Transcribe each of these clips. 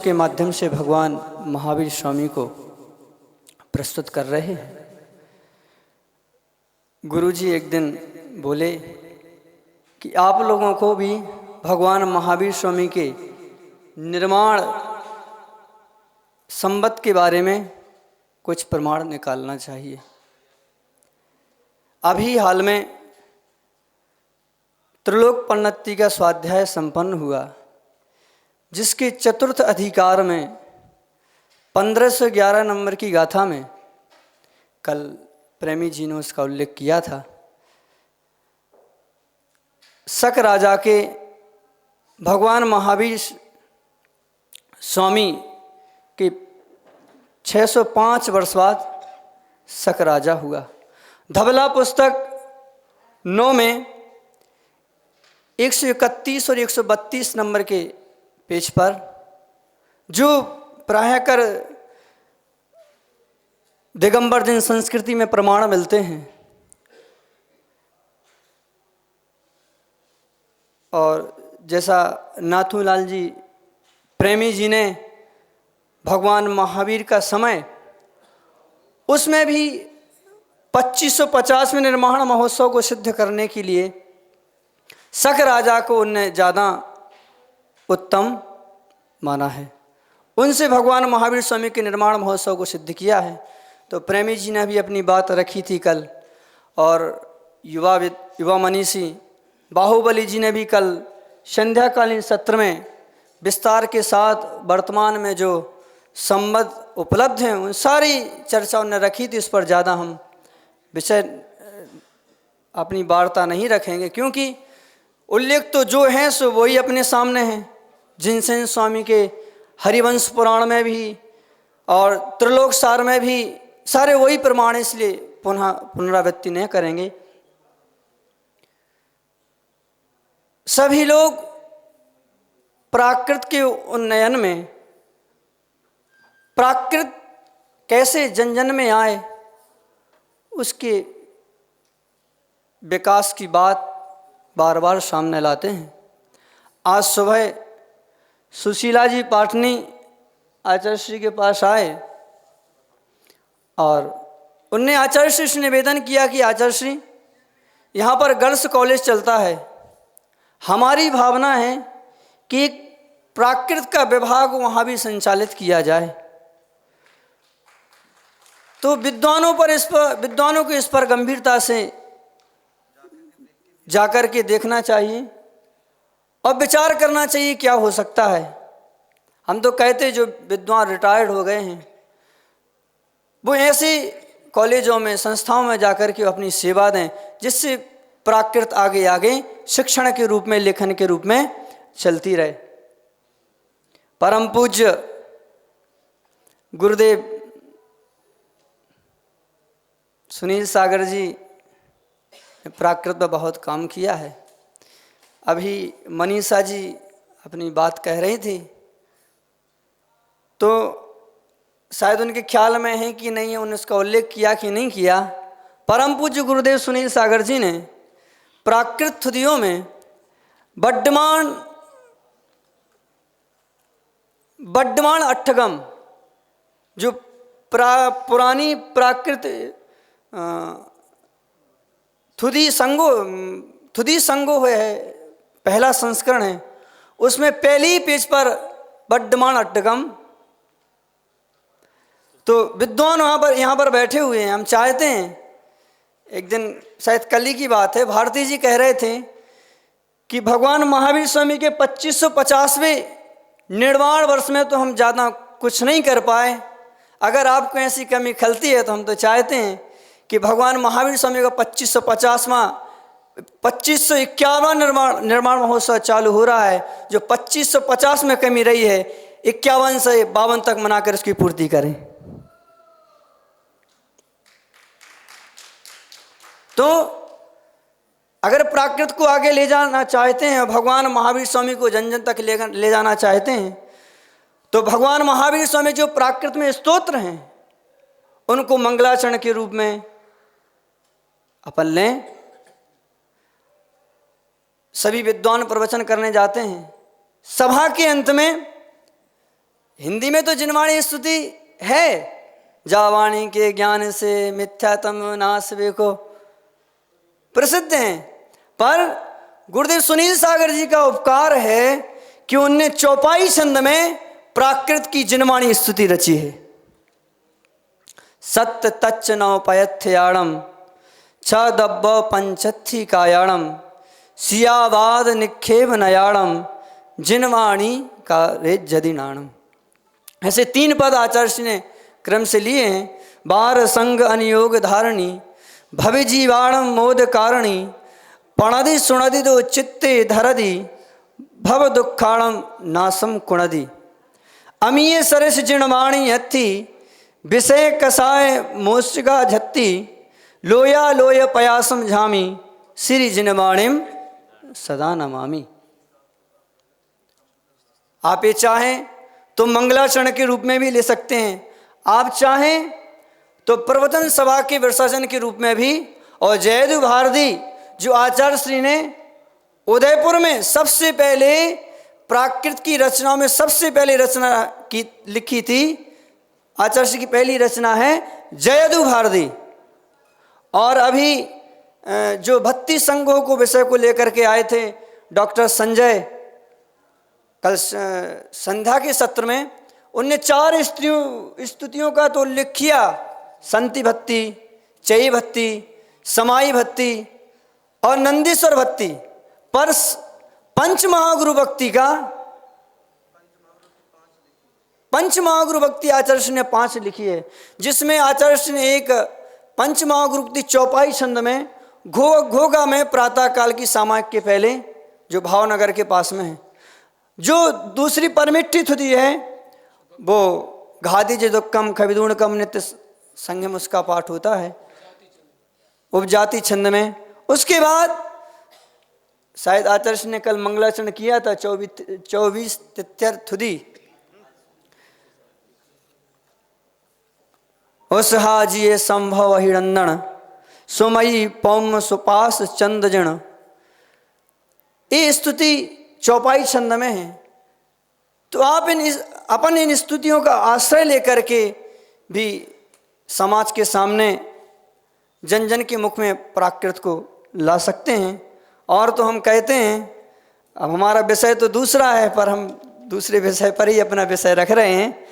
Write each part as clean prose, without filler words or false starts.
के माध्यम से भगवान महावीर स्वामी को प्रस्तुत कर रहे हैं। गुरुजी एक दिन बोले कि आप लोगों को भी भगवान महावीर स्वामी के निर्माण संबत के बारे में कुछ प्रमाण निकालना चाहिए। अभी हाल में त्रिलोक परिणति का स्वाध्याय संपन्न हुआ, जिसके चतुर्थ अधिकार में 1511 नंबर की गाथा में कल प्रेमी जी ने उसका उल्लेख किया था। शक राजा के भगवान महावीर स्वामी के 605 वर्ष बाद शक राजा हुआ। धवला पुस्तक 9 में 131 और 132 नंबर के पेज पर जो प्रायः कर दिगंबर दिन संस्कृति में प्रमाण मिलते हैं, और जैसा नाथूलाल जी प्रेमी जी ने भगवान महावीर का समय उसमें भी 2550 में निर्माण महोत्सव को सिद्ध करने के लिए शक राजा को उनने ज़्यादा उत्तम माना है। उनसे भगवान महावीर स्वामी के निर्माण महोत्सव को सिद्ध किया है। तो प्रेमी जी ने भी अपनी बात रखी थी कल, और युवा मनीषी बाहुबली जी ने भी कल संध्याकालीन सत्र में विस्तार के साथ वर्तमान में जो संबंध उपलब्ध हैं उन सारी चर्चा उन्होंने रखी थी। उस पर ज़्यादा हम विषय अपनी वार्ता नहीं रखेंगे, क्योंकि उल्लेख तो जो हैं सो वही अपने सामने हैं। जिनसेन स्वामी के हरिवंश पुराण में भी और त्रिलोक सार में भी सारे वही प्रमाण, इसलिए पुनरावृत्ति नहीं करेंगे। सभी लोग प्राकृत के उन्नयन में, प्राकृत कैसे जन जन में आए उसके विकास की बात बार बार सामने लाते हैं। आज सुबह सुशीला जी पाटनी आचार्य श्री के पास आए और उनने आचार्य श्री से निवेदन किया कि आचार्य श्री, यहाँ पर गर्ल्स कॉलेज चलता है, हमारी भावना है कि एक प्राकृत का विभाग वहाँ भी संचालित किया जाए। तो विद्वानों को इस पर गंभीरता से जाकर के देखना चाहिए और विचार करना चाहिए क्या हो सकता है। हम तो कहते जो विद्वान रिटायर्ड हो गए हैं वो ऐसे कॉलेजों में, संस्थाओं में जाकर के अपनी सेवा दें, जिससे प्राकृत आगे आगे शिक्षण के रूप में, लेखन के रूप में चलती रहे। परम पूज्य गुरुदेव सुनील सागर जी ने प्राकृत में बहुत काम किया है। अभी मनीषा जी अपनी बात कह रही थी, तो शायद उनके ख्याल में है कि नहीं, उन्होंने उसका उल्लेख किया कि नहीं किया। परम पूज्य गुरुदेव सुनील सागर जी ने प्राकृत थुदियों में बड्डमान अट्ठगम, जो पुरानी प्राकृत थुदी संगो है, पहला संस्करण है, उसमें पहले ही पेज पर बड्डमान अट्ठगम। तो विद्वान यहाँ पर बैठे हुए हैं। हम चाहते हैं, एक दिन शायद कल ही की बात है, भारती जी कह रहे थे कि भगवान महावीर स्वामी के 2550वें निर्वाण वर्ष में तो हम ज़्यादा कुछ नहीं कर पाए। अगर आपको ऐसी कमी खलती है तो हम तो चाहते हैं कि भगवान महावीर स्वामी का 2551 निर्माण महोत्सव चालू हो रहा है। जो 2550 में कमी रही है, 51 से 52 तक मनाकर इसकी पूर्ति करें। तो अगर प्राकृत को आगे ले जाना चाहते हैं, भगवान महावीर स्वामी को जन जन तक ले जाना चाहते हैं, तो भगवान महावीर स्वामी जो प्राकृत में स्तोत्र हैं उनको मंगलाचरण के रूप में अपन लें। सभी विद्वान प्रवचन करने जाते हैं, सभा के अंत में हिंदी में तो जिनवाणी स्तुति है, जावाणी के ज्ञान से मिथ्यातम नाश को प्रसिद्ध हैं, पर गुरुदेव सुनील सागर जी का उपकार है कि उनने चौपाई छंद में प्राकृत की जिनवाणी स्तुति रची है। सत्य तच्च नौ पयथ्याणम छ दब्ब पंचथी कायाणम सियावाद निक्षेप नयाणम जिनवाणी का रे जदिनाणम। ऐसे 3 पद आचार्य ने क्रम से लिए हैं। बार संग अनियोग धारणी भवि जीवाणम मोद कारणी पणदि सुणदि दो चित्ते धरदि भव दुखाणम नासम कुणदि अमीय सरस जिणवाणी हत्थी विषय कसाय मोष्टिका झत्ती लोया लोय पयासम झामी श्री जिनवाणिम सदा नमामि। आप ये चाहें तो मंगलाचरण के रूप में भी ले सकते हैं, आप चाहें तो प्रवचन सभा के वर्षाचन के रूप में भी। और जयदेव भारती जो आचार्य श्री ने उदयपुर में सबसे पहले प्राकृत की रचनाओं में सबसे पहले रचना की लिखी थी, आचार्य श्री की पहली रचना है जयदेव भारती। और अभी जो भक्ति संघों को विषय को लेकर के आए थे डॉक्टर संजय, कल संध्या के सत्र में उनने 4 स्तुतियों का तो उल्लेख किया, संति भक्ति, चयी भक्ति, समाई भक्ति और नंदीश्वर भक्ति। पर पंच महागुरु भक्ति का पंच महागुरु भक्ति आचार्य ने 5 लिखी है, जिसमें आचार्य ने एक पंच महागुरु भक्ति चौपाई छंद में घोगा में प्रातः काल की सामायिक के पहले जो भावनगर के पास में है। जो दूसरी परमिट्ठी थुदी है वो घादी जे दुक्कम खविदूणकम नित्य संगम, उसका पाठ होता है उपजाति छंद में। उसके बाद शायद आचार्य ने कल मंगलाचरण किया था 24 तिथ्यर थुदी। उस हाजिए संभव हिरंदन सुमयी पौम सुपास चंदजन। ये स्तुति चौपाई छंद में है। तो आप अपन इन स्तुतियों का आश्रय लेकर के भी समाज के सामने जन जन के मुख में प्राकृत को ला सकते हैं। और तो हम कहते हैं, अब हमारा विषय तो दूसरा है पर हम दूसरे विषय पर ही अपना विषय रख रहे हैं।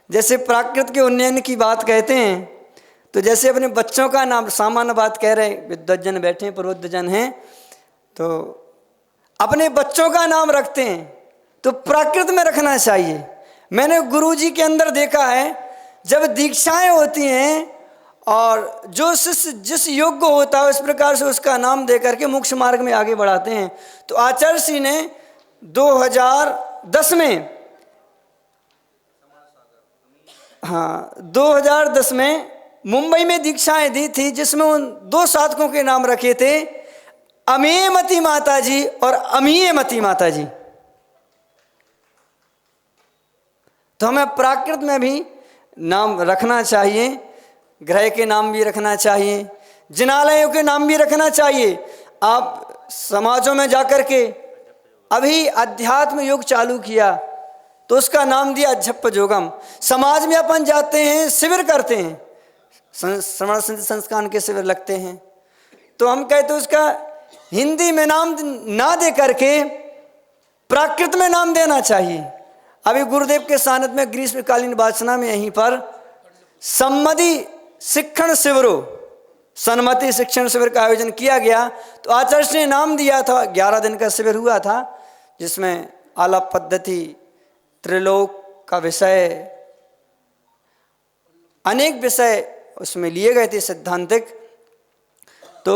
जैसे प्राकृत के उन्नयन की बात कहते हैं, तो जैसे अपने बच्चों का नाम, सामान्य बात कह रहे हैं, विद्वज्जन बैठे हैं, प्रबुद्धजन हैं, तो अपने बच्चों का नाम रखते हैं तो प्राकृत में रखना चाहिए। मैंने गुरुजी के अंदर देखा है, जब दीक्षाएं होती हैं और जो शिष्य जिस योग्य होता है उस प्रकार से उसका नाम दे करके मोक्ष मार्ग में आगे बढ़ाते हैं। तो आचार्य श्री ने 2010 में 2010 में मुंबई में दीक्षाएं दी थी, जिसमें उन 2 साधकों के नाम रखे थे, अमेयमती माता जी और अमीयमती माता जी। तो हमें प्राकृत में भी नाम रखना चाहिए, ग्रह के नाम भी रखना चाहिए, जिनालयों के नाम भी रखना चाहिए। आप समाजों में जाकर के अभी अध्यात्म योग चालू किया तो उसका नाम दिया झप्प जोगम। समाज में अपन जाते हैं, शिविर करते हैं, श्रवण संस्कार के शिविर लगते हैं, तो हम कहते हैं उसका हिंदी में नाम ना दे करके प्राकृत में नाम देना चाहिए। अभी गुरुदेव के सानिध्य में ग्रीष्मकालीन वासना में यहीं पर सम्मति शिक्षण शिविरों सन्मति शिक्षण शिविर का आयोजन किया गया। तो आचार्य ने नाम दिया था, 11 दिन का शिविर हुआ था, जिसमें आलाप पद्धति, त्रिलोक का विषय, अनेक विषय उसमें लिए गए थे सिद्धांतिक। तो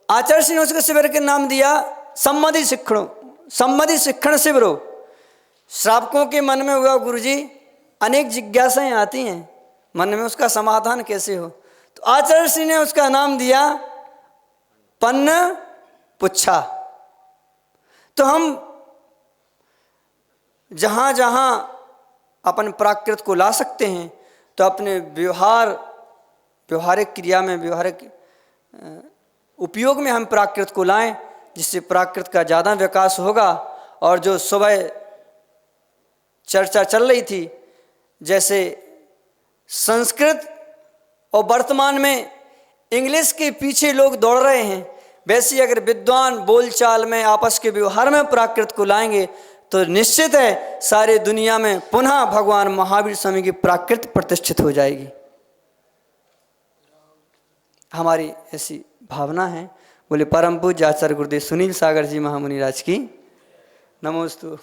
आचार्य ने उसके शिविर के नाम दिया सम्मति शिक्षण शिविरों। श्रावकों के मन में हुआ, गुरुजी अनेक जिज्ञासाएं आती हैं मन में, उसका समाधान कैसे हो। तो आचार्य श्री ने उसका नाम दिया पन्न पुच्छा। तो हम जहाँ जहाँ अपन प्राकृत को ला सकते हैं तो अपने व्यवहारिक क्रिया में, व्यवहारिक उपयोग में हम प्राकृत को लाएं, जिससे प्राकृत का ज़्यादा विकास होगा। और जो सुबह चर्चा चल रही थी जैसे संस्कृत और वर्तमान में इंग्लिश के पीछे लोग दौड़ रहे हैं, वैसे ही अगर विद्वान बोलचाल में, आपस के व्यवहार में प्राकृत को लाएंगे तो निश्चित है सारी दुनिया में पुनः भगवान महावीर स्वामी की प्राकृत प्रतिष्ठित हो जाएगी। हमारी ऐसी भावना है। बोले परम पूज्य आचार्य गुरुदेव सुनील सागर जी महामुनि राज की नमोस्तु।